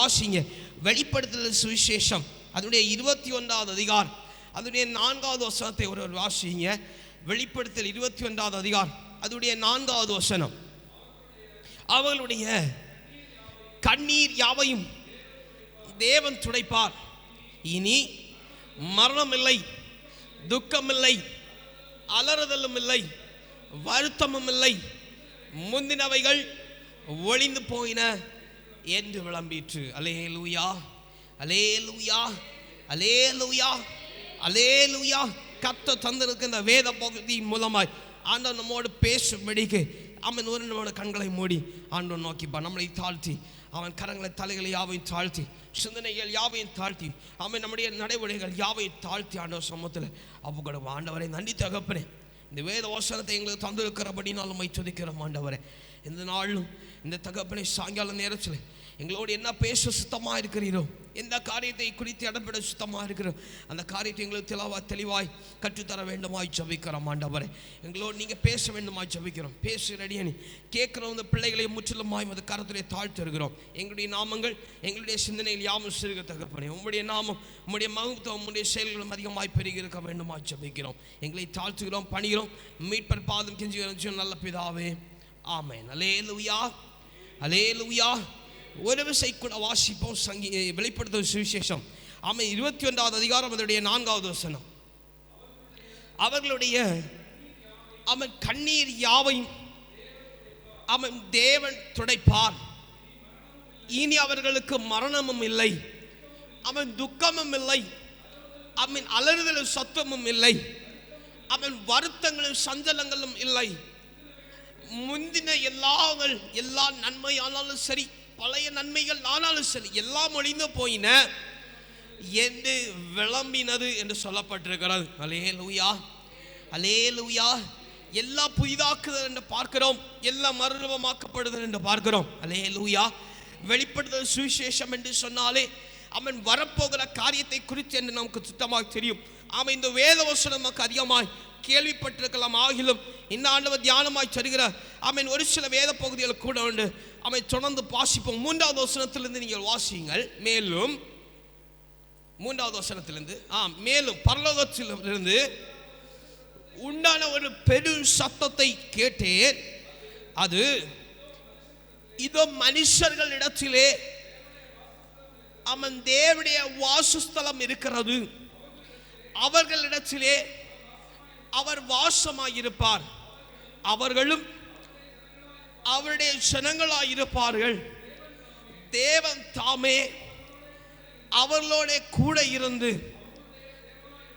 வாசிங்க. வெளிப்படுத்துதல் சுவிசேஷம் அதனுடைய 21வது அதிகாரம் அதனுடைய 4வது வசனத்தை ஒரு வாசிங்க. வெளிப்படுத்தல் 21வது அதிகாரம் அதனுடைய 4வது வசனம். அவர்களுடைய கண்ணீர் யாவையும் தேவன் துடைப்பார். இனி மரணம் இல்லை, துக்கம் இல்லை, அலறுதலும் இல்லை, வருத்தமும் இல்லை, முந்தினவைகள் ஒளிந்து போயின என்று விளம்பிற்று. அல்லேலூயா, அல்லேலூயா, அல்லேலூயா, அல்லேலூயா. கர்த்தர் தந்திருக்கின்ற வேத பகுதியின் மூலமாய் ஆண்டவர் நம்மோடு பேசும்படிக்கு அவன் ஒரு நம்மோட கண்களை மூடி ஆண்டவர் நோக்கிப்பா நம்மளை தாழ்த்தி அவன் கரங்களை தலைகளை யாவையும் தாழ்த்தி சிந்தனைகள் யாவையும் தாழ்த்தி அவன் நம்முடைய நடைமுறைகள் யாவையும் தாழ்த்தி ஆண்டவர் சமூகத்தில் அப்போ ஆண்டவரை நன்றி தகப்பனே, இந்த வேத வசனத்தை எங்களுக்கு தந்திருக்கிறபடினாலும் துதிக்கிறோம் ஆண்டவரே. இந்த நாளும் இந்த தகப்பனை சாயங்கால நேரத்தில் எங்களோடு என்ன பேச சுத்தமாக இருக்கிறீரோ, எந்த காரியத்தை குறித்து இடம்பெற சுத்தமாக இருக்கிறோம், அந்த காரியத்தை எங்களுக்கு தெளிவாய் கற்றுத்தர வேண்டுமாய் ஜெபிக்கிறோம் ஆண்டவரே. எங்களோடு நீங்கள் பேச வேண்டுமாய் ஜெபிக்கிறோம். பேச ரெடியானி கேட்குற இந்த பிள்ளைகளை முற்றிலுமாய் அந்த கரத்திலே தாழ்த்திருக்கிறோம். எங்களுடைய நாமங்கள் எங்களுடைய சிந்தனையில் யாவும் சிறுக தகப்பனே, உங்களுடைய நாமம் உங்களுடைய மகத்துவம் உங்களுடைய செயல்களும் அதிகமாய் பெருகி இருக்க வேண்டுமாய் ஜெபிக்கிறோம். எங்களை தாழ்த்துகிறோம், பணிகிறோம். மீட்பர் பாதம் கெஞ்சுகிறோம் நல்ல பிதாவே, ஆமென். அல்லேலூயா, அல்லேலூயா. ஒரு விசை கூட வாசிப்போம். வெளிப்படுத்தும் சுவிசேஷம் 21வது அதிகாரம் அதனுடைய 4வது வசனம். அவர்களுடைய கண்ணீர் யாவையும் தேவன் துடைப்பார். இனி அவர்களுக்கு மரணமும் இல்லை, துக்கமும் இல்லை, அலறுதலும் சத்தமும் இல்லை, வருத்தங்களும் சஞ்சலங்களும் இல்லை. முந்தின எல்லா நன்மை ஆனாலும் சரி, பழைய நன்மைகள் ஆனாலும் சரி, எல்லாம் ஒழிந்து போயின என்று விளம்பினது என்று சொல்லப்பட்டிருக்கிறது. அல்லேலூயா, அல்லேலூயா. எல்லாம் புதிதாக்குதல் என்று பார்க்கிறோம், எல்லாம் மறுரூபமாக்கப்படுதல் என்று பார்க்கிறோம். அல்லேலூயா. வெளிப்படுத்துதல் சுவிசேஷம் என்று சொன்னாலே அவன் வரப்போகிற காரியத்தை குறித்து என்று நமக்கு சுத்தமாக தெரியும். இந்த வேத வசனம் நமக்கு அதிகமாய் கேள்விப்பட்டிருக்கலாம். ஆகிலும் இந்த ஆண்டவர் தியானமாய் தருகிறார். ஒரு சில வேத பகுதிகள் கூட உண்டு. தொடர்ந்து வாசிப்போம். 3வது வசனத்திலிருந்து நீங்கள் வாசியுங்கள். மேலும் 3வது வசனத்திலிருந்து மேலும் பரலோகத்திலிருந்து உண்டான ஒரு பெரும் சத்தத்தை கேட்டேன். அது இதோ மனுஷர்களிடத்திலே தேவனுடைய வாசஸ்தலம் இருக்கிறது, அவர்களிடத்திலே அவர் வாசமாயிருப்பார், அவர்களும் அவருடைய ஜனங்களாயிருப்பார்கள். தேவன் தாமே அவர்களோட கூட இருந்து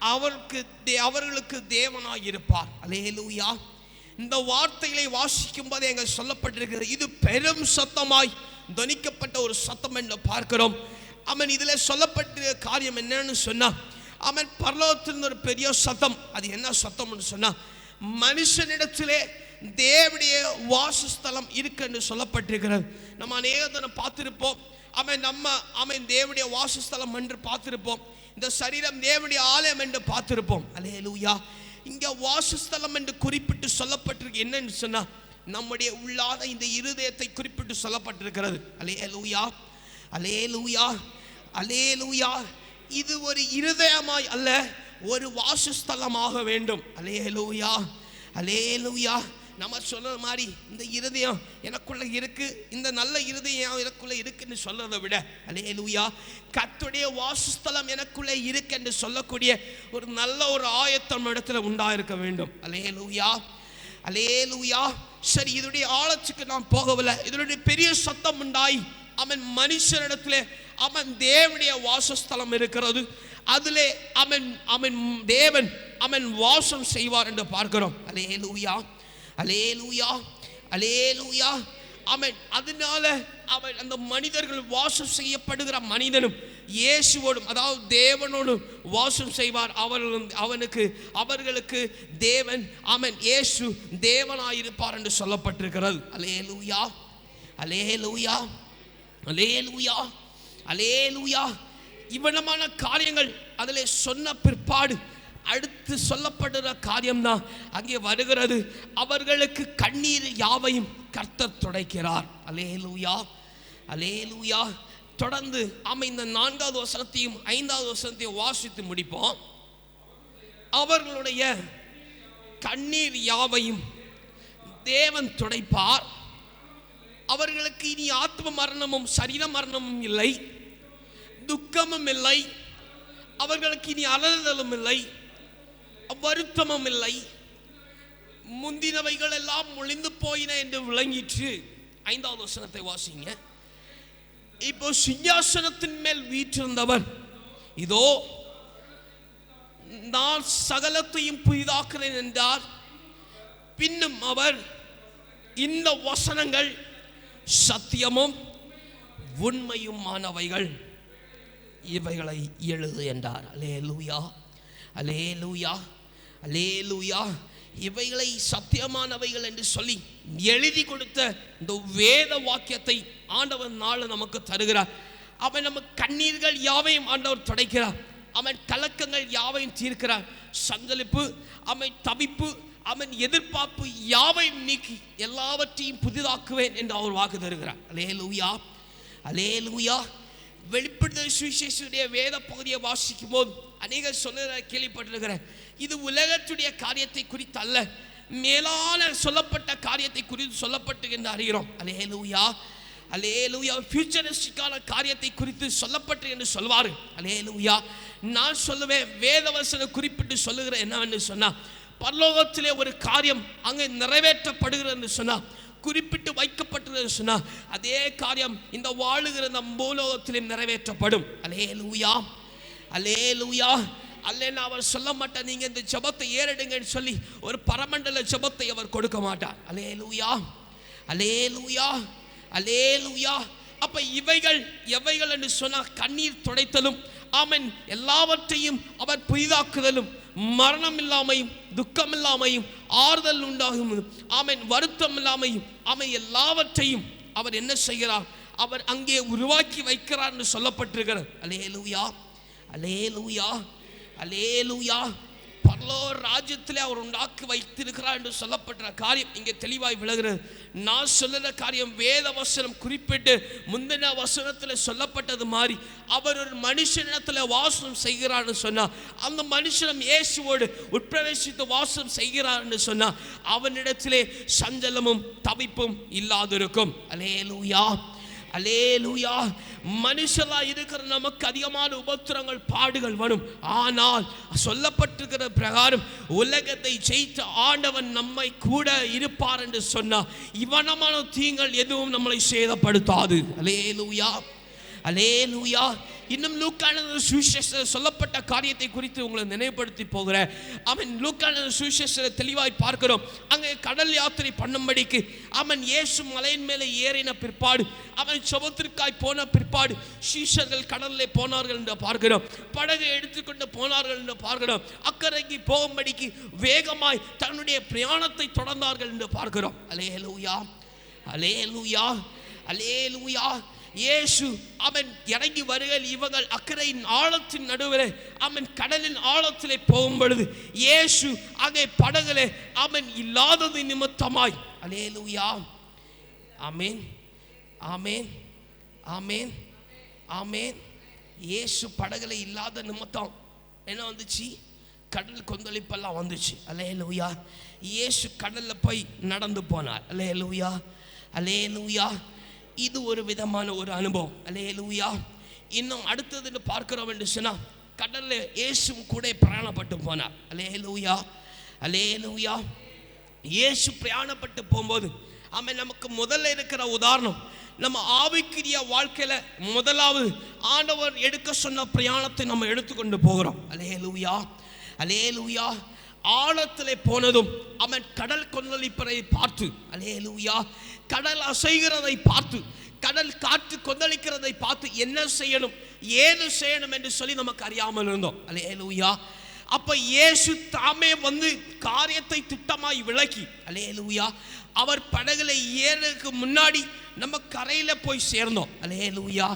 அவர்களுக்கு தேவனாயிருப்பார். அல்லேலூயா. இந்த வார்த்தைகளை வாசிக்கும் போது எங்கள் சொல்லப்பட்டிருக்கிறது, இது பெரும் சத்தமாய் துணிக்கப்பட்ட ஒரு சத்தம் என்று பார்க்கிறோம். இதில் சொல்லப்பட்ட காரியம் என்னன்னு சொன்னா, பரலோகத்தில் ஒரு பெரிய சத்தம். அது என்ன சத்தம்னு சொன்னா, மனுஷனிடத்திலே தேவனுடைய வாசஸ்தலம் இருக்கு என்று சொல்லப்பட்டிருக்கிறது. நம்ம அநேகத்தை பார்த்திருப்போம். தேவனுடைய வாசஸ்தலம் என்று பார்த்திருப்போம். இந்த சரீரம் தேவனுடைய ஆலயம் என்று பார்த்திருப்போம். அல்லேலூயா. இங்க வாசஸ்தலம் என்று குறிப்பிட்டு சொல்லப்பட்டிருக்கு. என்னன்னு சொன்னா, நம்முடைய உள்ளாத இந்த இருதயத்தை குறிப்பிட்டு சொல்லப்பட்டிருக்கிறது. அல்லேலூயா, அல்லேலூயா, அல்லேலூயா. இது ஒரு இருதயமாய் அல்ல, ஒரு வாசஸ்தலமாக வேண்டும். அல்லேலூயா, அல்லேலூயா. நம்ம சொல்ற மாதிரி இந்த இருதயம் எனக்குள்ள இருக்கு, இந்த நல்ல இருதயம் எனக்குள்ள இருக்குன்னு சொல்றதை விட, அல்லேலூயா, கர்த்தருடைய வாசஸ்தலம் எனக்குள்ள இருக்கு என்று சொல்லக்கூடிய ஒரு நல்ல ஒரு ஆயத்தம் இடத்துல உண்டாயிருக்க வேண்டும். அல்லேலூயா, அல்லேலூயா. சரி, இதனுடைய ஆழத்துக்கு நாம் போகவில்லை. இதனுடைய பெரிய சத்தம் உண்டாய் மனுஷனிடத்திலே தேவனுடைய வாசஸ்தலம் இருக்கிறது, அதிலே தேவன் வாசம் செய்வார் என்று பார்க்கிறோம். அல்லேலூயா, அல்லேலூயா, அல்லேலூயா. அதனால அந்த மனிதர்கள் வாசம் செய்யப்படுகிற மனிதனும் இயேசுவோடும், அதாவது தேவனோடும் வாசம் செய்வார். அவர்களுக்கு தேவன் இயேசு தேவனாயிருப்பார் என்று சொல்லப்பட்டிருக்கிறது. அல்லேலூயா, அல்லேலூயா, அல்லேலூயா, அல்லேலூயா. இவ்வளமான காரியங்கள் அதிலே சொன்ன பிற்பாடு அடுத்து சொல்லப்படுகிற காரியம்தான் அங்கே வருகிறது. அவர்களுக்கு கண்ணீர் யாவையும் கர்த்தர் துடைக்கிறார். அல்லேலூயா, அல்லேலூயா. தொடர்ந்து இந்த 4வது வசனத்தையும் 5வது வசனத்தையும் வாசித்து முடிப்போம். அவர்களுடைய கண்ணீர் யாவையும் தேவன் துடைப்பார். அவர்களுக்கு இனி ஆத்ம மரணமும் சரீர மரணமும் இல்லை, துக்கமும் இல்லை. அவர்களுக்கு இனி அலறுதலும் இல்லை, வருத்தமும் இல்லை. முந்தினவைகள் எல்லாம் ஒளிந்து போயின என்று விளங்கிற்று. 5வது வசனத்தை வாசிங்க. இப்போ சிங்காசனத்தின் மேல் வீற்றிருந்தவர், இதோ நான் சகலத்தையும் புதிதாக்குறேன் என்றார். பின்னும் அவர், இந்த வசனங்கள் சத்தியமும் உண்மையுமானவைகள், இவைகளை எழுது என்றார். அல்லேலூயா, அல்லேலூயா, அல்லேலூயா. இவைகளை சத்தியமானவைகள் என்று சொல்லி எழுதி கொடுத்த இந்த வேத வாக்கியத்தை ஆண்டவர் நாள நமக்கு தருகிறார். அவன் நமக்கு கண்ணீர்கள் யாவையும் ஆண்டவர் துடைக்கிறார். அவன் கலக்கங்கள் யாவையும் தீர்க்கிறார். சஞ்சலிப்பு, அவன் தவிப்பு, அவன் எதிர்பார்ப்பு யாவையும் நீக்கி எல்லாவற்றையும் புதிதாக்குவேன் என்று அவர் வாக்கு தருகிறார். அல்லேலூயா, அல்லேலூயா. வெளிப்படுத்தல் சுவிசேஷத்துடைய வேத பகுதியை வாசிக்கும் போது அநேகர் சொல்ல கேள்விப்பட்டிருக்கிறேன், இது உலகத்துடைய காரியத்தை குறித்து அல்ல, மேலான சொல்லப்பட்ட காரியத்தை குறித்து சொல்லப்பட்டு என்று அறிகிறோம். அல்லேலூயா, அல்லேலூயா. ஃபியூச்சரிஸ்டிக்கான காரியத்தை குறித்து சொல்லப்பட்டு என்று சொல்வார்கள். அல்லேலூயா. நான் சொல்லுவேன், வேதவசனம் குறிப்பிட்டு சொல்லுகிறேன் என்னவென்று சொன்னா, பரலோகத்திலே ஒரு காரியம் அங்கே நிறைவேற்றப்படுகிறது என்று சொன்னா, குறிப்பிட்டு வைக்கப்பட்டது சொன்னா, அதே காரியம் இந்த வாழுகிற நம் பூலோகத்திலும் நிறைவேற்றப்படும். அல்லேலூயா, அல்லேலூயா. அல்லேன்னா அவர் சொல்ல மாட்டார், நீங்க இந்த ஜெபத்தை ஏறெடுங்கன்னு சொல்லி ஒரு பரமண்டல ஜெபத்தை அவர் கொடுக்க மாட்டார். அல்லேலூயா, அல்லேலூயா, அல்லேலூயா. அப்ப இவைகள் எவைகள் என்று சொன்னா, கண்ணீர் துடைத்தலும், ஆமென், எல்லாவற்றையும் அவர் புதிதாக்குதலும், மரணம் இல்லாமையும் துக்கம் இல்லாமையும் ஆறுதல் உண்டாகும், ஆமென், வருத்தம் இல்லாமையும், ஆமென், எல்லாவற்றையும் அவர் என்ன செய்கிறார், அவர் அங்கே உருவாக்கி வைக்கிறார் என்று சொல்லப்பட்டிருக்கிறது. அல்லேலூயா, அல்லேலூயா, அல்லேலூயா. பரலோக ராஜ்யத்திலே அவர் உண்டாக்கி வைத்திருக்கிறார் என்று சொல்லப்பட்ட காரியம் இங்கே தெளிவாய் விளங்குகிறது. நான் சொல்லுற காரியம் வேத வசனம் குறிப்பிட்டு முந்தின வசனத்தில் சொல்லப்பட்டது மாதிரி அவர் ஒரு மனுஷனிடத்தில் வாசம் செய்கிறார் என்று சொன்னார். அந்த மனுஷனும் இயேசுவோடு உட்பிரவேசித்து வாசம் செய்கிறார் என்று சொன்னார். அவனிடத்திலே சஞ்சலமும் தவிப்பும் இல்லாதிருக்கும். அல்லேலூயா, அல்லேலூயா. மனுஷலா இருக்கிற நமக்கு அதிகமான உபத்திரங்கள் பாடுகள் வரும். ஆனால் சொல்லப்பட்டிருக்கிற பிரகாரம் உலகத்தை ஜெயித்த ஆண்டவன் நம்மை கூட இருப்பார் என்று சொன்னார். இவனமான தீங்கள் எதுவும் நம்மளை சேதப்படுத்தாது. அல்லேலூயா, அல்லேலூயா. இன்னும் லூக்கான சுவிசேஷத்தில் சொல்லப்பட்ட காரியத்தை குறித்து உங்களை நினைவுபடுத்தி போகிறேன். அவன் லூக்கான சுவிசேஷத்தில் தெளிவாய் பார்க்கிறோம். அங்கே கடல் யாத்திரை பண்ணும்படிக்கு அவன் இயேசு மலையின் மேலே ஏறின பிற்பாடு, அவன் செபத்திற்காய் போன பிற்பாடு சீஷர்கள் கடலில் போனார்கள் என்று பார்க்கிறோம். படகை எடுத்துக்கொண்டு போனார்கள் என்று பார்க்கிறோம். அக்கறைக்கு போகும்படிக்கு வேகமாய் தன்னுடைய பிரயாணத்தை தொடர்ந்தார்கள் என்று பார்க்கிறோம். அல்லேலூயா, அல்லேலூயா, அல்லேலூயா. இயேசு அவன் இறங்கி வருகையில் இவங்கள் அக்கறையின் ஆழத்தின் நடுவில் அவன் கடலின் ஆழத்திலே போகும் பொழுது இயேசு அங்கே படகுலே அவன் இல்லாதது நிமித்தமாய், அல்லேலூயா, ஆமென், ஆமென், ஆமென், ஆமென். இயேசு படகுல இல்லாத நிமித்தம் என்ன வந்துச்சு, கடல் கொந்தளிப்பெல்லாம் வந்துச்சு. அல்லேலூயா. இயேசு கடல்ல போய் நடந்து போனார். அல்லேலூயா, அல்லேலூயா. இது ஒரு விதமான ஒரு அனுபவம். அல்லேலூயா. இன்னும் அடுத்தது பார்க்கிறோம் என்று சொன்னா, கடல்ல இயேசு கூட பிரயாணப்பட்டு போனார். அல்லேலூயா, அல்லேலூயா. இயேசு பிரயாணப்பட்டு போகும்போது அவன் நமக்கு முதல்ல இருக்கிற உதாரணம், நம்ம ஆவிக்குரிய வாழ்க்கையில முதலாவது ஆண்டவர் எடுக்க சொன்ன பிரயாணத்தை நம்ம எடுத்துக்கொண்டு போகிறோம். அல்லேலூயா, அல்லேலூயா. ஆழத்திலே போனதும் அவன் கடல் கொந்தளிப்பதை பார்த்து, அல்லேலூயா, கடல் அசைகிறதை பார்த்து, கடல் காற்று கொந்தளிக்கிறதை பார்த்து என்ன செய்யணும் ஏது செய்யணும் என்று சொல்லி நமக்கு அறியாமல் இருந்தோம். அல்லேலூயா. அப்ப இயேசு தாமே வந்து காரியத்தை திட்டமாய் விளக்கி, அல்லேலூயா, அவர் படகுல ஏறதுக்கு முன்னாடி நம்ம கரையில போய் சேர்ந்தோம். அல்லேலூயா.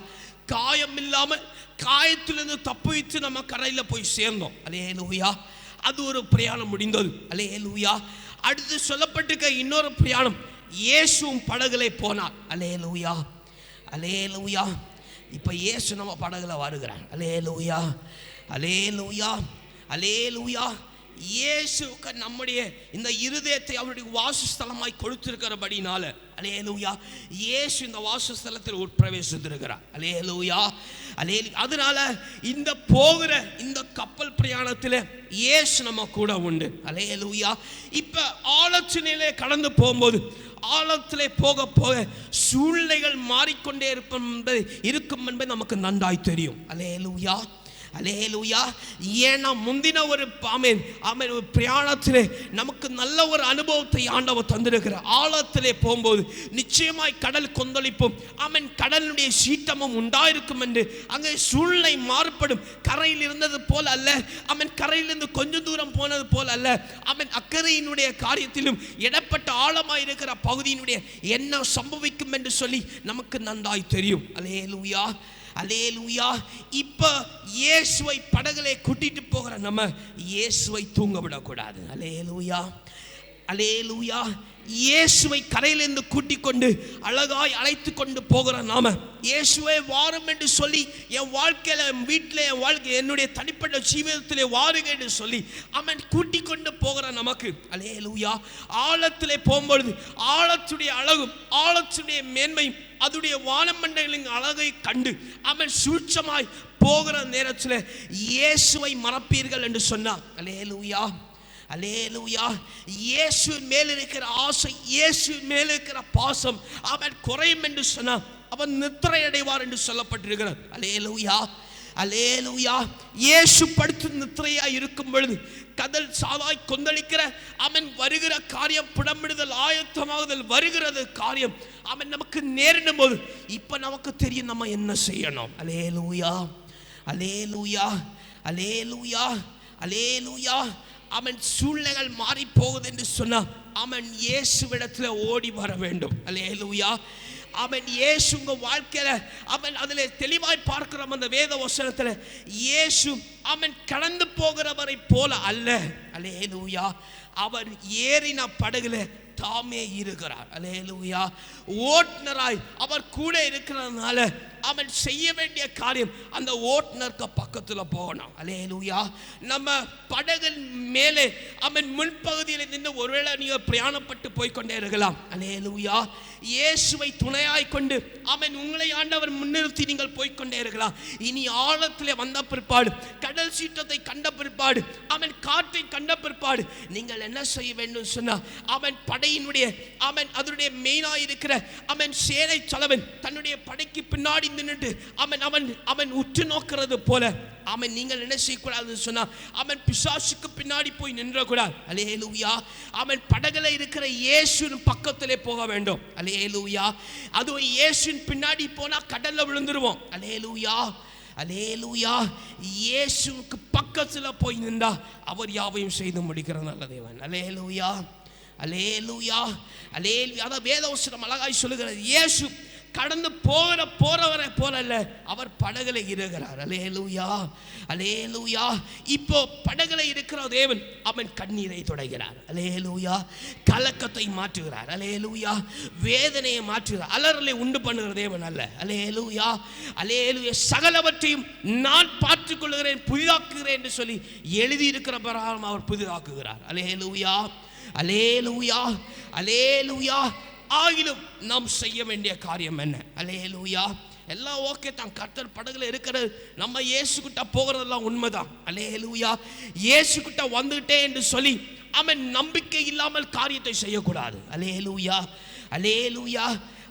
காயம் இல்லாமல் காயத்திலிருந்து தப்பித்து நம்ம கரையில போய் சேர்ந்தோம். அல்லேலூயா. அது ஒரு பிரயாணம் முடிந்தது. அல்லேலூயா. அடுத்து சொல்லப்பட்டிருக்க இன்னொரு பிரயாணம், இயேசுவும் படகுலே போனார். அல்லேலூயா, அல்லேலூயா. இப்போ இயேசு நம்ம படகுல வருகிறார். அல்லேலூயா, அல்லேலூயா, அல்லேலூயா. இயேசுக்கு நம்முடைய இந்த இருதயத்தை அவருடைய வாசஸ்தலமாய் கொடுத்திருக்கிறபடினால அல்லேலூயா, இயேசு இந்த வாசஸ்தலத்தில் உட்பிரவேசித்திருக்கிறார். அல்லேலூயா, அல்லேலூயா. அதனால இந்த போகிற இந்த கப்பல் பிரயாணத்தில் இயேசு நம்ம கூட உண்டு. அல்லேலூயா. இப்போ ஆலோசனையிலே கடந்து போகும்போது ஆழத்திலே போக போக சூழ்நிலைகள் மாறிக்கொண்டே இருக்கும் என்பது நமக்கு நன்றாய் தெரியும். அல்லேலூயா, அல்லேலூயா. ஏன்னா முந்தின ஒரு ஒரு பிரயாணத்திலே நமக்கு நல்ல ஒரு அனுபவத்தை ஆண்டவர் தந்திருக்கிறார். ஆழத்திலே போகும்போது நிச்சயமாய் கடல் கொந்தளிப்பும் கடலுடைய சீற்றமும் உண்டாயிருக்கும் என்று அங்கே சூழ்நிலை மாறுபடும். கரையில் இருந்தது போல அல்ல, கரையிலிருந்து கொஞ்சம் தூரம் போனது போல அல்ல. அக்கறையினுடைய காரியத்திலும் இடப்பட்ட ஆழமாய் இருக்கிற பகுதியினுடைய என்ன சம்பவிக்கும் என்று சொல்லி நமக்கு நன்றாய் தெரியும். அல்லேலூயா, அல்லேலூயா. இப்போ இயேசுவை படகுலே கூட்டிட்டு போகிற நம்ம இயேசுவை தூங்க விடக்கூடாது. அல்லேலூயா, அல்லேலூயா. இயேசுவை கரையிலிருந்து கூட்டிக் கொண்டு அழகாய் அழைத்து கொண்டு போகிற நாம இயேசுவை வாரும் என்று சொல்லி என் வாழ்க்கையில, என் வீட்டில், என் வாழ்க்கை, என்னுடைய தனிப்பட்ட ஜீவிதத்திலே வாருங்க என்று சொல்லி கூட்டிக் கொண்டு போகிற நமக்கு அல்லேலூயா, ஆழத்திலே போகும்பொழுது ஆழத்துடைய அழகும் ஆழத்துடைய மேன்மையும் அதுடைய வானமண்டலின் அழகை கண்டு சூட்சமாய் போகிற நேரத்தில் இயேசுவை மறப்பீர்கள் என்று சொன்னார். அல்லேலூயா, அல்லேலூயா. இயேசுவின் மேல் இருக்கிற ஆசை, இயேசுவின் மேல் இருக்கிற பாசம் குறையும் என்று சொன்னார். அவன் நித்திரை அடைவார் என்று சொல்லப்பட்டிருக்கிறார். அல்லேலூயா, அல்லேலூயா. இயேசு படுத்து நித்திரையா இருக்கும் பொழுது கடல் சாதாய் கொந்தளிக்கிற வருகிற காரியம், புடமிடுதல், ஆயத்தமாகுதல் வருகிறது காரியம் நமக்கு நேரிடும் போது இப்ப நமக்கு தெரியும் நம்ம என்ன செய்யணும். அல்லேலூயா, அல்லேலூயா, அல்லேலூயா, அல்லேலூயா. சூழ்நிலைகள் மாறி போகுது என்று சொன்னா இயேசுவிடத்தில் ஓடி வர வேண்டும். அல்லேலூயா. இயேசு உங்க வாழ்க்கையில அதிலே தெளிவாய் பார்க்கிறோம். அந்த வேத வசனத்தில் இயேசு கடந்து போகிறவரை போல அல்ல. அல்லேலூயா. அவர் ஏறின படகுல தாமே இருக்கிறார். அல்லேலூயா. ஓட்டுநராய் அவர் கூட இருக்கிறதுனால அவன் செய்ய வேண்டிய காரியம் அந்த ஓட்டுநருக்கு பக்கத்தில் போகணும். அல்லேலூயா. நம்ம படகின் மேலே முன்பகுதியில் நின்று ஒருவேளை நீங்கள் பிரயாணப்பட்டு போய்கொண்டே இருக்கலாம். அல்லேலூயா. இயேசுவை துணையாய் கொண்டு உங்களை ஆண்டவர் முன்னிறுத்தி நீங்கள் போய்கொண்டே இருக்கலாம். இனி ஆழத்திலே வந்த பிற்பாடு, கடல் சீற்றத்தை கண்ட பிற்பாடு, காற்றை கண்ட பிற்பாடு நீங்கள் என்ன செய்ய வேண்டும் சொன்னா படையினுடைய அதனுடைய மெயினாய் இருக்கிற சேனை தலைவன் தன்னுடைய படைக்கு பின்னாடி நின்று அவன் உற்று நோக்கிறது போல நீங்கள் என்ன செய்யக்கூடாது சொன்னா பிசாசுக்கு பின்னாடி போய் நின்றக்கூடாது. அல்லேலூயா. படகுல இருக்கிற இயேசுவின் பக்கத்திலே போக வேண்டும். அல்லேலூயா. அதுவும் இயேசுவின் பின்னாடி போனா கடல்ல விழுந்துருவோம். அல்லேலூயா, அல்லேலூயா. இயேசுவுக்கு பக்கத்தில் போய் நின்றா அவர் யாவையும் செய்து முடிக்கிற நல்ல தேவன். அல்லேலூயா, அல்லேலூயா, அல்லேலூயா. அதான் வேதவசனம் அழகாய் சொல்லுகிறது. இயேசு கடந்து போறவரை போல அல்ல, அவர் படகுல இருக்கிறார். அல்லேலூயா, அல்லேலூயா. இப்போ படகுல இருக்கிற தேவன் கண்ணீரை துடைக்கிறார். அல்லேலூயா. கலக்கத்தை மாற்றுகிறார். அல்லேலூயா. வேதனையை மாற்றுகிறார். அலறலை உண்டு பண்ணுகிற தேவன் அல்ல. அல்லேலூயா, அல்லேலூயா. சகலவற்றையும் நான் பார்த்துக் கொள்கிறேன், புதிதாக்குகிறேன் என்று சொல்லி எழுதி இருக்கிற பிரகாரம் அவர் புதிதாக்குகிறார். அல்லேலூயா, அல்லேலூயா, அல்லேலூயா. ஆகிலும் நாம் செய்ய வேண்டிய காரியம் என்ன? அல்லேலூயா. எல்லாம் ஓகே தான், கர்த்தர் படகுல இருக்கிறது, நம்ம இயேசு கிட்ட போகிறதெல்லாம் உண்மைதான். அல்லேலூயா. இயேசு கிட்ட வந்துட்டே என்று சொல்லி நம்பிக்கை இல்லாமல் காரியத்தை செய்யக்கூடாது. அல்லேலூயா, அல்லேலூயா,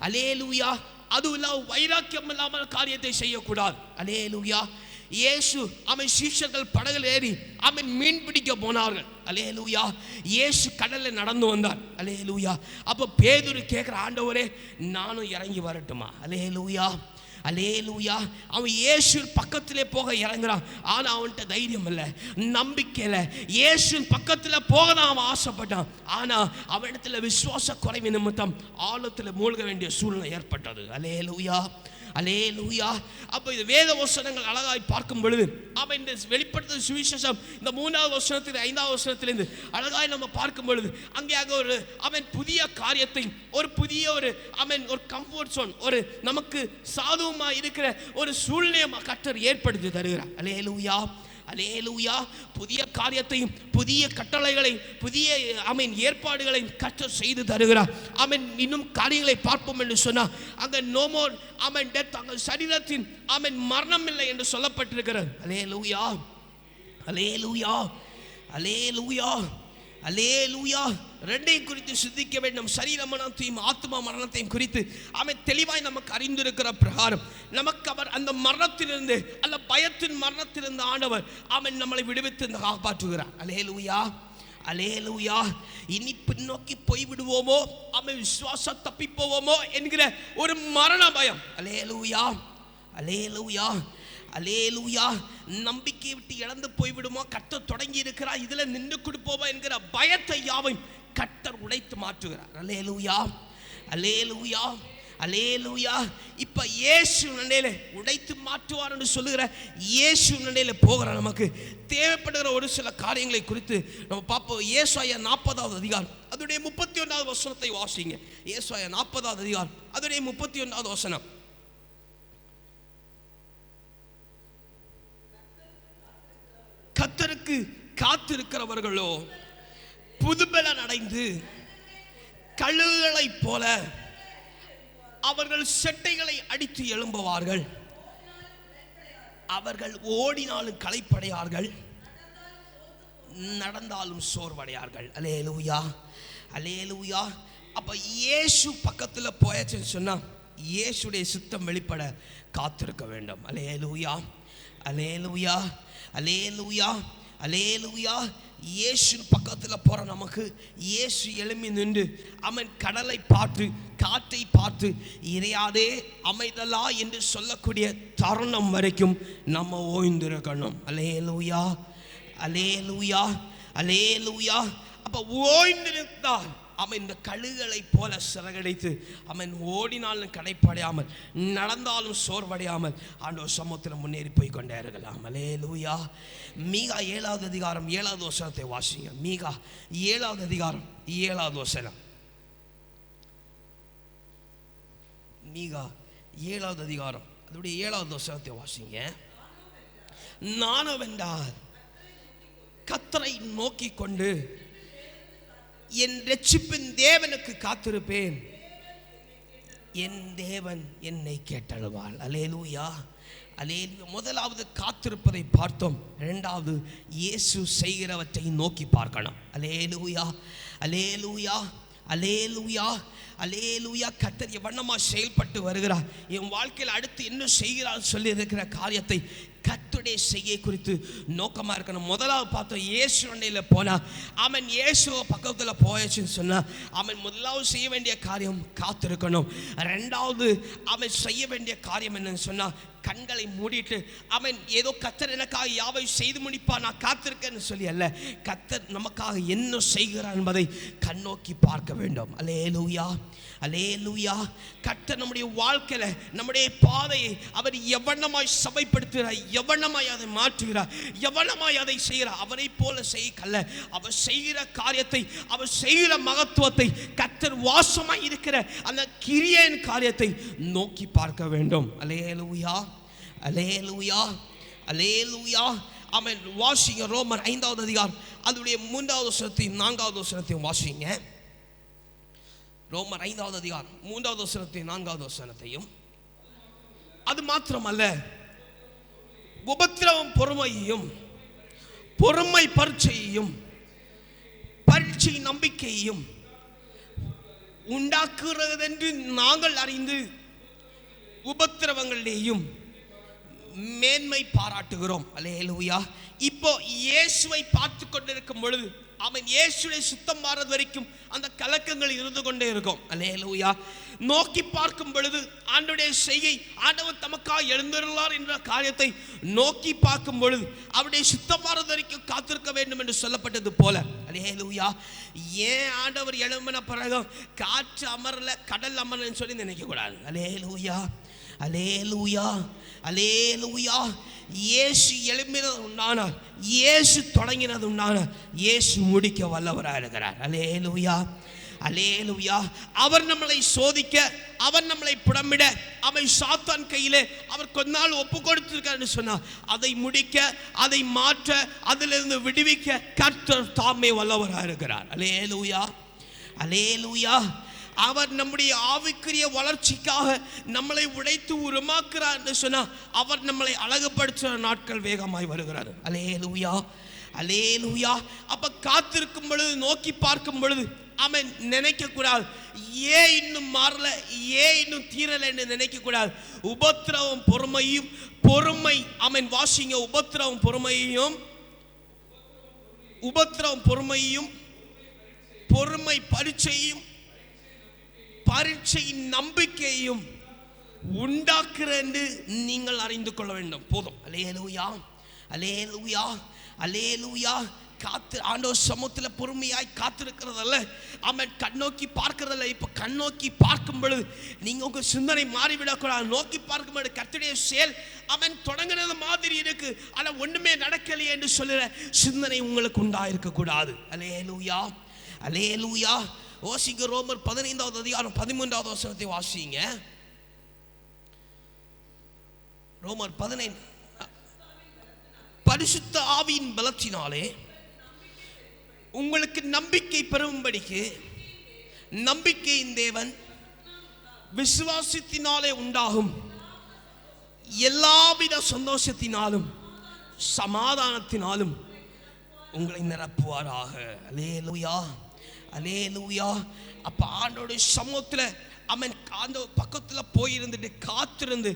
அல்லேலூயா. அதுவும் இல்லாமல் வைராக்கியம் இல்லாமல் காரியத்தை செய்யக்கூடாது. அல்லேலூயா. இயேசு சீஷர்கள் படகுல ஏறி மீன் பிடிக்க போனார்கள். அல்லேலூயா. இயேசு கடல்ல நடந்து வந்தார். அல்லேலூயா. அப்ப பேதுரு கேட்கிற, ஆண்டவரே நானும் இறங்கி வரட்டுமா? அல்லேலூயா, அல்லேலூயா. அவன் இயேசு பக்கத்திலே போக இறங்குறான். ஆனா அவன்கிட்ட தைரியம் இல்லை, நம்பிக்கை இல்லை. இயேசு பக்கத்தில் போக தான் அவன் ஆசைப்பட்டான். ஆனா அவனிடத்துல விசுவாச குறைவு நிமித்தம் ஆழத்தில் மூழ்க வேண்டிய சூழ்நிலை ஏற்பட்டது. அல்லேலூயா, அல்லேலூயா. அப்போ இது வேத வசனங்கள் அழகாய் பார்க்கும் பொழுது அவன் இந்த வெளிப்படுத்தும் சுவிசேஷம் இந்த 3வது வசனத்தில் 5வது வசனத்திலிருந்து அழகாய் நம்ம பார்க்கும் பொழுது அங்கே ஒரு அவன் புதிய காரியத்தை ஒரு புதிய அவன் ஒரு கம்ஃபர்ட் ஜோன் ஒரு நமக்கு சாதுவமா இருக்கிற ஒரு சூழ்நிலையை கர்த்தர் ஏற்படுத்தி தருகிறார். அல்லேலூயா அல்லேலூயா. புதிய காரியத்தையும் புதிய கட்டளைகளை புதிய ஏற்பாடுகளை கர்த்தர் செய்து தருகிறார். இன்னும் காரியங்களை பார்ப்போம் என்று சொன்னால் அங்க நோ மோர் டெத், அங்க சரீரத்தின் மரணம் இல்லை என்று சொல்லப்பட்டிருக்கிறது. அல்லேலூயா அல்லேலூயா அல்லேலூயா அல்லேலூயா. ரெண்டையும் குறித்து சிந்திக்க வேண்டும். சரீர மரணத்தையும் ஆத்மா மரணத்தையும் குறித்து தெளிவாய் நமக்கு அறிந்திருக்கிற பிரகாரம் நமக்கு அவர் அந்த மரணத்திலிருந்து அல்ல பயத்தின் மரணத்திலிருந்து ஆண்டவர் நம்மளை விடுவித்து காப்பாற்றுகிறார். அல்லேலூயா அல்லேலூயா. இனி பின்னோக்கி போய்விடுவோமோ விசுவாச தப்பி போவோமோ என்கிற ஒரு மரண பயம். அல்லேலூயா அல்லேலூயா அல்லேலூயா. நம்பிக்கையை விட்டு இழந்து போய்விடுமோ, கர்த்தர் தொடங்கி இருக்கிறார் இதுல நின்று கொடுப்போமோ என்கிற பயத்தை யாவையும் கர்த்தர் உடைத்து மாற்றுகிறார். அல்லேலூயா அல்லேலூயா அல்லேலூயா. இப்ப இயேசு நடையில உடைத்து மாற்றுவார் என்று சொல்லுகிற இயேசு நடையில போகிற நமக்கு தேவைப்படுகிற ஒரு சில காரியங்களை குறித்து நம்ம பார்ப்போம். ஏசாயா 40வது அதிகாரம் அதனுடைய 31வது வசனத்தை வாசிங்க. ஏசாயா 40வது அதிகாரம் அதனுடைய 31வது வசனம். கர்த்தருக்கு காத்திருக்கிறவர்களோ புதுபலன் அடைந்து கழுகுகளைப் போல அவர்கள் செட்டைகளை அடித்து எழும்புவார்கள். அவர்கள் ஓடினாலும் களைப்படையார்கள், நடந்தாலும் சோர்வடையார்கள். அல்லேலூயா அல்லேலூயா. அப்ப இயேசு பக்கத்துல போயாச்சுன்னு சொன்னா இயேசுடைய சித்தம் வெளிப்பட காத்திருக்க வேண்டும். அல்லேலூயா அல்லேலூயா அல்லேலூயா அல்லேலூயா. இயேசு பக்கத்தில் போற நமக்கு இயேசு எழும்பி நின்று கடலை பார்த்து காற்றை பார்த்து இறையாதே அமைதலா என்று சொல்லக்கூடிய தருணம் வரைக்கும் நம்ம ஓய்ந்திருக்கணும். அல்லேலூயா அல்லேலூயா அல்லேலூயா. அப்ப ஓய்ந்திருந்தால் இந்த கழுகுகளை போல சிறகடித்து ஓடினாலும் கடைப்படையாமல் நடந்தாலும் சோர்வடையாமல் ஆண்டவர் சமூகத்தில் முன்னேறி போய் கொண்டே இருக்கலாம். அல்லேலூயா. மீகா 7வது அதிகாரம் 7வது வசனத்தை வாசிங்க. மீகா 7வது அதிகாரம் 7வது வசனம். மீகா 7வது அதிகாரம் அதோடைய 7வது வசனத்தை வாசிங்க. நானவென்றால் கர்த்தரை நோக்கி கொண்டு என் ரட்சிப்பின் தேவனுக்கு காத்திருப்பேன், என் தேவன் என்னை கேட்டழுவாள். அல்லேலூயா அல்லேலூயா. முதலாவது காத்திருப்பதை பார்த்தோம். இரண்டாவது இயேசு செய்கிறவற்றை நோக்கி பார்க்கணும். அல்லேலூயா அல்லேலூயா அல்லேலூயா அல்லேலூயா. கர்த்தர் எவ்வண்ணமா செயல்பட்டு வருகிறார், என் வாழ்க்கையில் அடுத்து என்ன செய்கிறார் சொல்லி இருக்கிற காரியத்தை கர்த்தருடைய செய்கை குறித்து நோக்கமா இருக்கணும். முதலாவது பார்த்தோம் இயேசு அண்டையில் போனா இயேசு பக்கத்தில் போயாச்சுன்னு சொன்னா முதலாவது செய்ய வேண்டிய காரியம் காத்திருக்கணும். ரெண்டாவது செய்ய வேண்டிய காரியம் என்னன்னு சொன்னா கண்களை மூடிட்டு ஏதோ கர்த்தர் எனக்காக யாவை செய்து முடிப்பா நான் காத்திருக்கேன்னு சொல்லி அல்ல, கர்த்தர் நமக்காக என்ன செய்கிறார் என்பதை கண்ணோக்கி பார்க்க வேண்டும். அல்லேலூயா அல்லேலூயா. கர்த்தர் நம்முடைய வாழ்க்கையில நம்முடைய பாதையை அவர் எவ்வண்ணமாய் சபைப்படுத்துகிறார், எவ்வண்ணமாய் அதை மாற்றுகிறார், எவ்வண்ணமாய் அதை செய்கிறார். அவரை போல செய்யக்கல்ல, அவர் செய்கிற காரியத்தை அவர் செய்கிற மகத்துவத்தை கர்த்தர் வாசமாய் இருக்கிற அந்த கிரியையின் காரியத்தை நோக்கி பார்க்க வேண்டும். அல்லேலூயா அல்லேலூயா அல்லேலூயா. வாசிங்க ரோமர் 5வது அதிகாரம் அதனுடைய 3வது வசனத்தையும் 4வது வசனத்தையும் வாசிங்க. ரோமர் 5வது அதிகாரம் 3வது வசனத்தையும் 4வது வசனத்தையும். அது மாத்திரமல்ல, உபத்திரவம் பொறுமையையும் பொறுமை பரீட்சையையும் பரீட்சை நம்பிக்கையையும் உண்டாக்குகிறது என்று நாங்கள் அறிந்து உபத்திரவங்களிலேயும் மேன்மை பாராட்டுகிறோம். அல்லேலூயா. இப்போ இயேசுவை பார்த்து கொண்டிருக்கும் பொழுது இயேசுவை சுத்தம் மாறது வரைக்கும் அந்த கலக்கங்கள் இருந்து கொண்டே இருக்கும். அல்லேலூயா. நோக்கி பார்க்கும் பொழுது ஆண்டவருடைய செய்கை, ஆண்டவர் தமக்காக எழுந்துள்ளார் என்ற காரியத்தை நோக்கி பார்க்கும் பொழுது அவருடைய சுத்தம் மாறது வரைக்கும் காத்திருக்க வேண்டும் என்று சொல்லப்பட்டது போல. அல்லேலூயா. ஏன் ஆண்டவர் எழும்பின பிறகு காற்று அமரல கடல் அமரலன்னு சொல்லி நினைக்க கூடாது. அல்லேலூயா அல்லேலூயா, அல்லேலூயா. இயேசு எழும்பினது உண்டானார், இயேசு தொடங்கினது உண்டானார், இயேசு முடிக்க வல்லவராக இருக்கிறார். அல்லேலூயா, அல்லேலூயா. அவர் நம்மளை சோதிக்க, அவர் நம்மளை புடமிட, அவன் சாத்தான் கையிலே அவர் கொஞ்ச நாள் ஒப்பு கொடுத்திருக்காருன்னு சொன்னார். அதை முடிக்க, அதை மாற்ற, அதிலிருந்து விடுவிக்க கர்த்தர் தாமே வல்லவராக இருக்கிறார். அல்லேலூயா, அல்லேலூயா. அவர் நம்முடைய ஆவிக்குரிய வளர்ச்சிக்காக நம்மளை உடைத்து உருமாக்குறார் என்று சொன்னால் அவர் நம்மளை அழகுபடுத்துகிற நாட்கள் வேகமாய் வருகிறார். அல்லேலூயா, அல்லேலூயா. அப்ப காத்திருக்கும் பொழுது, நோக்கி பார்க்கும் பொழுது அவன் நினைக்க கூடாது ஏன் இன்னும் மாறல, ஏன் இன்னும் தீரல என்று நினைக்க கூடாது. உபத்திரவம் பொறுமையும், பொறுமை அவன் வாசிங்க, உபத்திரவம் பொறுமையும், உபத்திரவம் பொறுமையும், பொறுமை பரீட்சையும், பரீட்சையின் நம்பிக்கையும் உண்டாக்குற என்று நீங்கள் அறிந்து கொள்ள வேண்டும். போதும். அல்லேலூயா, அல்லேலூயா, அல்லேலூயா. காத்து ஆண்டவர் சமூகத்தில் பொறுமையாய் காத்திருக்கிறதல்ல, அவன் கண்ணோக்கி பார்க்கிறதில்ல. இப்போ கண்ணோக்கி பார்க்கும் பொழுது நீங்கள் உங்கள் சிந்தனை மாறிவிடக்கூடாது. நோக்கி பார்க்கும் பொழுது கர்த்தருடைய செயல் அவன் தொடங்கினது மாதிரி இருக்கு, ஆனால் ஒன்றுமே நடக்கலையே என்று சொல்லுற சிந்தனை உங்களுக்கு உண்டாயிருக்கக்கூடாது. அல்லேலூயா, அல்லேலூயா. வாசிங்க ரோமர் 15வது அதிகாரம் 13வது வசனத்தை வாசிங்க. ரோமர் 15. பரிசுத்த ஆவியின் பலத்தினாலே உங்களுக்கு நம்பிக்கை பெறும்படிக்கு, நம்பிக்கையின் தேவன் விசுவாசத்தினாலே உண்டாகும் எல்லாவித சந்தோஷத்தினாலும் சமாதானத்தினாலும் உங்களை நிரப்புவாராக. அல்லேலூயா, அல்லேலூயா. அப்ப ஆண்டோட சமூகத்தில் அவன் அந்த பக்கத்தில் போயிருந்துட்டு காத்திருந்து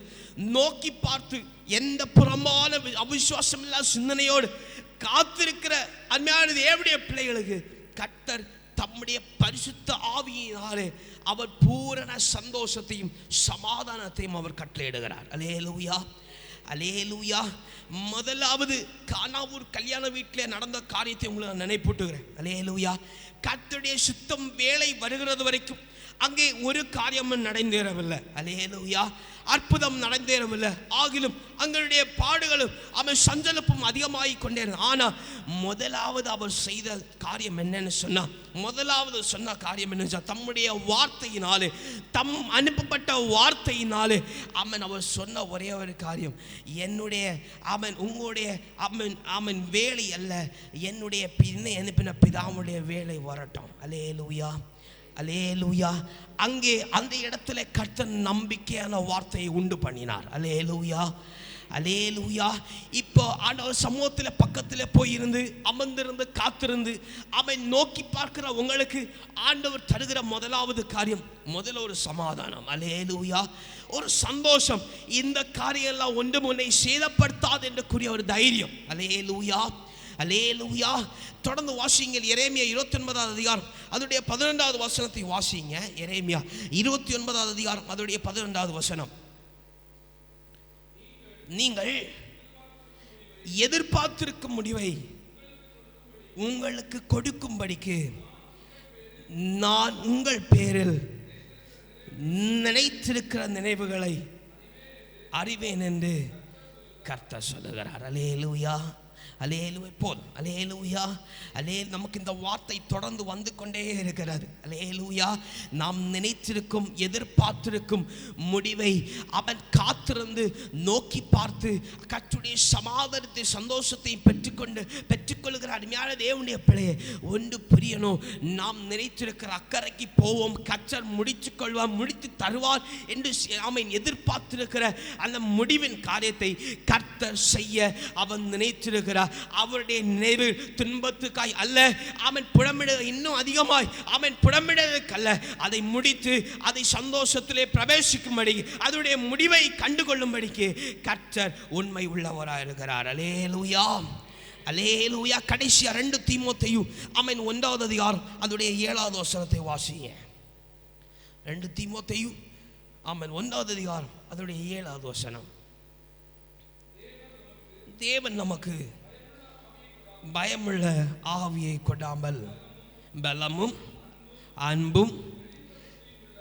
நோக்கி பார்த்து எந்த புறமான அவிசுவாசம் இல்லாத சிந்தனையோடு காத்திருக்கிற அருமையான தேவனுடைய பிள்ளைகளுக்கு கர்த்தர் தம்முடைய பரிசுத்த ஆவியினாலே அவர் பூரண சந்தோஷத்தையும் சமாதானத்தையும் அவர் கட்டளையிடுகிறார். அல்லேலூயா, அல்லேலூயா. முதலாவது கானாவூர் கல்யாண வீட்டில் நடந்த காரியத்தை உங்களுக்கு நினைப்பூட்டுகிறேன். அல்லேலூயா. கர்த்தருடைய சுத்தம் வேலை வருகிறது வரைக்கும் அங்கே ஒரு காரியமும் நடந்தேறவில்லை. அல்லேலூயா. அற்புதம் நடந்தேறவில்லை. ஆகிலும் அங்களுடைய பாடுகளும் அவன் சஞ்சலப்பும் அதிகமாகி கொண்டே. ஆனால் முதலாவது அவர் செய்த காரியம் என்னன்னு சொன்னா, முதலாவது சொன்ன காரியம் என்ன, தம்முடைய வார்த்தையினாலே, தம் அனுப்பப்பட்ட வார்த்தையினாலே அவர் சொன்ன ஒரே ஒரு காரியம், என்னுடைய உங்களுடைய அவன் வேலை அல்ல, என்னுடைய பின்னை அனுப்பின பிதாவுடைய வேலை வரட்டும். அல்லேலூயா, அல்லேலூயா. அங்கே அந்த இடத்துல கர்த்தர் நம்பிக்கையான வார்த்தையை உண்டு பண்ணினார். அல்லேலூயா, அல்லேலூயா. இப்போ ஆண்டவர் சமூகத்தில் பக்கத்தில் போயிருந்து அமர்ந்திருந்து காத்திருந்து அவன் நோக்கி பார்க்கிற உங்களுக்கு ஆண்டவர் தருகிற முதலாவது காரியம், முதல்ல ஒரு சமாதானம். அல்லேலூயா, ஒரு சந்தோஷம். இந்த காரியம் எல்லாம் ஒன்று உன்னை சேதப்படுத்தாது என்று கூறிய ஒரு தைரியம். அல்லேலூயா, அல்லேலூயா. தொடர்ந்து வாசிங்க எரேமியா 29வது அதிகாரம் அதோடைய 12வது வசனத்தை வாசிங்க. எரேமியா 29வது அதிகாரம் அதோடைய 12வது வசனம். நீங்கள் எதிர்பார்த்திருக்கும் முடிவை உங்களுக்கு கொடுக்கும்படிக்கு நான் உங்கள் பேரில் நினைத்திருக்கிற நினைவுகளை அறிவேன் என்று கர்த்தர் சொல்லுகிறார். அல்லேலூயா, அல்லேலூயா. போல் அல்லேலூயா, நமக்கு இந்த வார்த்தை தொடர்ந்து வந்து கொண்டே இருக்கிறது. அல்லேலூயா. நாம் நினைத்திருக்கும் எதிர்பார்த்திருக்கும் முடிவை அவன் காத்திருந்து நோக்கி பார்த்து கர்த்தருடைய சமாதானத்தை சந்தோஷத்தை பெற்றுக்கொள்கிற அருமையான தேவனுடைய பிள்ளையை ஒன்று புரியணும். நாம் நினைத்திருக்கிற அக்கறைக்கு போவோம், கர்த்தர் முடித்துக் கொள்வார், முடித்து தருவார் என்று அவன் எதிர்பார்த்திருக்கிற அந்த முடிவின் காரியத்தை கர்த்தர் செய்ய அவன் நினைத்திருக்கிறார். அவருடைய நினைவு துன்பத்துக்காய் அல்ல, அவன் புடமிட இன்னும் அதிகமாய் அவன் புடமிடற்கல்ல, அதை முடித்து அதை சந்தோஷத்திலே பிரவேசிக்கும்படி அதனுடைய முடிவை கண்டுகொள்ளும்படிக்கு கர்த்தர் உண்மை உள்ளவராக இருக்கிறார். அல்லேலூயா, அல்லேலூயா. கடைசியா 2 தீமோத்தேயு 1வது அதிகாரம் அதனுடைய 7வது வசனத்தை வாசிங்க. 2 தீமோத்தேயு 1வது அதிகாரம் அதனுடைய 7வது வசனம். தேவன் நமக்கு பயமுள்ள ஆவியை கொடாமல் பலமும் அன்பும்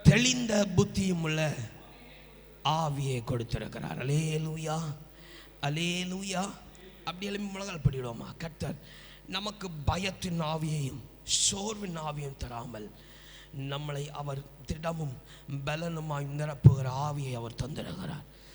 தெளிந்த புத்தியும் உள்ள ஆவியை கொடுத்திருக்கிறார். அல்லேலூயா, அல்லேலூயா. அப்படி எழுப்பி முழங்கால் படிடுவோமா? கர்த்தர் நமக்கு பயத்தின் ஆவியையும் சோர்வின் ஆவியும் தராமல் நம்மளை அவர் திடமும் பலனுமாய் நிரப்புகிற ஆவியை அவர் தந்திருக்கிறார்.